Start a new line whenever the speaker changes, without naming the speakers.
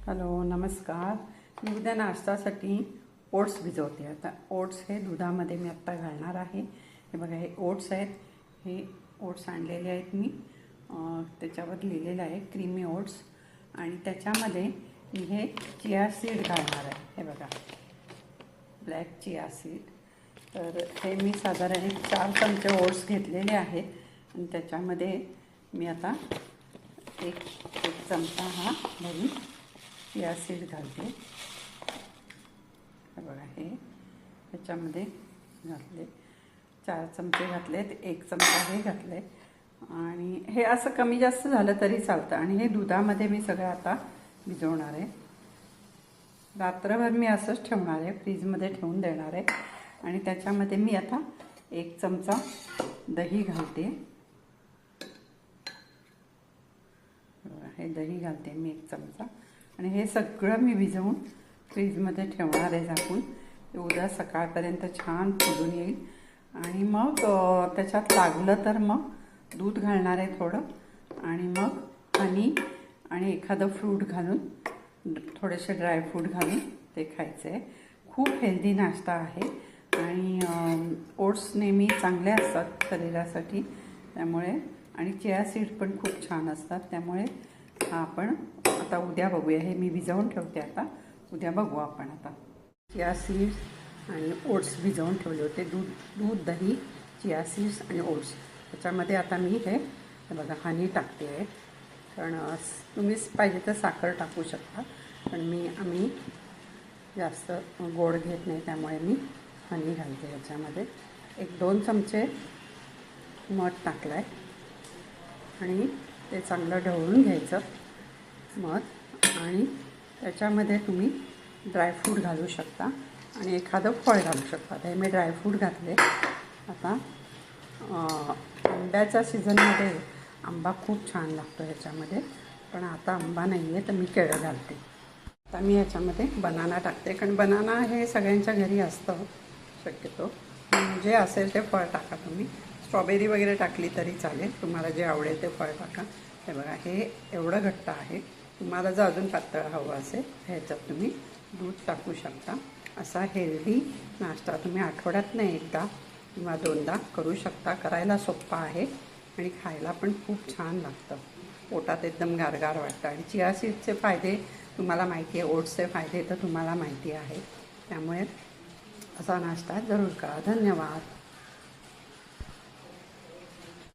Hello नमस्कार. मी उद्या नाश्त्यासाठी ओट्स भिजवते. आता ओट्स हे दुधामध्ये मी आत्ता घालणार आहे. हे बघा, हे ओट्स आहेत. हे ओट्स आणलेले आहेत मी. त्याच्यावर लिहिलेलं आहे क्रीमी ओट्स आणि त्याच्यामध्ये मी हे चिया सीड घालणार आहे. हे बघा, ब्लॅक चिया सीड. तर हे मी साधारण 4 चमचे ओट्स घेतलेले आहेत आणि त्याच्यामध्ये मी आता एक चमचा हा भरून चिया सीड घालते. हे बघा, हे ह्याच्यामध्ये घातले. 4 चमचे घातलेत, 1 चमचा हे घातले आणि हे असं कमी जास्त झालं तरी चालतं. आणि हे दुधामध्ये मी सगळं आता भिजवणार आहे. रात्रभर मी असंच ठेवणार आहे, फ्रीजमध्ये ठेवून देणार आहे. आणि त्याच्यामध्ये मी आता 1 चमचा दही घालते. हे दही घालते मी 1 चमचा आणि हे सगळं मी भिजवून फ्रीजमध्ये ठेवणार आहे झाकून. उद्या सकाळपर्यंत छान फुलून येईल. आणि मग त्याच्यात लागलं तर मग दूध घालणार आहे थोडं आणि मग हनी आणि एखादं फ्रूट घालून, थोडेसे ड्रायफ्रूट घालून ते खायचं आहे. खूप हेल्दी नाश्ता आहे आणि ओट्स नेहमी चांगले असतात शरीरासाठी, त्यामुळे. आणि चिया सीड पण खूप छान असतात, त्यामुळे हा आपण आता उद्या बघूया. हे मी भिजवून ठेवते आता, उद्या बघू आपण. आता चिया सीड्स आणि ओट्स भिजवून ठेवले होते. दूध, दही, चिया सीड्स आणि ओट्स. त्याच्यामध्ये आता मी हे बघा हनी टाकते आहे. कारण तुम्हीच पाहिजे तर साखर टाकू शकता, पण आम्ही जास्त गोड घेत नाही, त्यामुळे मी हनी घालते ह्याच्यामध्ये. 1-2 चमचे मध टाकलं आहे आणि ते चांगलं ढवळून घ्यायचं मध. आणि त्याच्यामध्ये तुम्ही ड्रायफ्रूट घालू शकता आणि एखादं फळ घालू शकता. हे मी ड्रायफ्रूट घातले. आता आंब्याच्या सीझनमध्ये आंबा खूप छान लागतो ह्याच्यामध्ये, पण आता आंबा नाही आहे तर मी केळं घालते. आता मी ह्याच्यामध्ये बनाना टाकते, कारण बनाना हे सगळ्यांच्या घरी असतं शक्यतो. जे असेल ते फळ टाका तुम्ही. स्ट्रॉबेरी वगैरे टाकली तरी चालेल, तुम्हाला जे आवडेल ते फळ टाका. हे बघा, हे एवढं घट्ट आहे. तुम्हाला जर अजून पातळ हवं असेल ह्याच्यात तुम्ही दूध टाकू शकता. असा हेल्दी नाश्ता तुम्ही आठवड्यातनं 1दा किंवा 2दा करू शकता. करायला सोप्पा आहे आणि खायला पण खूप छान लागतं. पोटात एकदम गारगार वाटतं. आणि चिया सीडचे फायदे तुम्हाला माहिती आहे, ओट्सचे फायदे तर तुम्हाला माहिती आहे. त्यामुळे असा नाश्ता जरूर करा. धन्यवाद.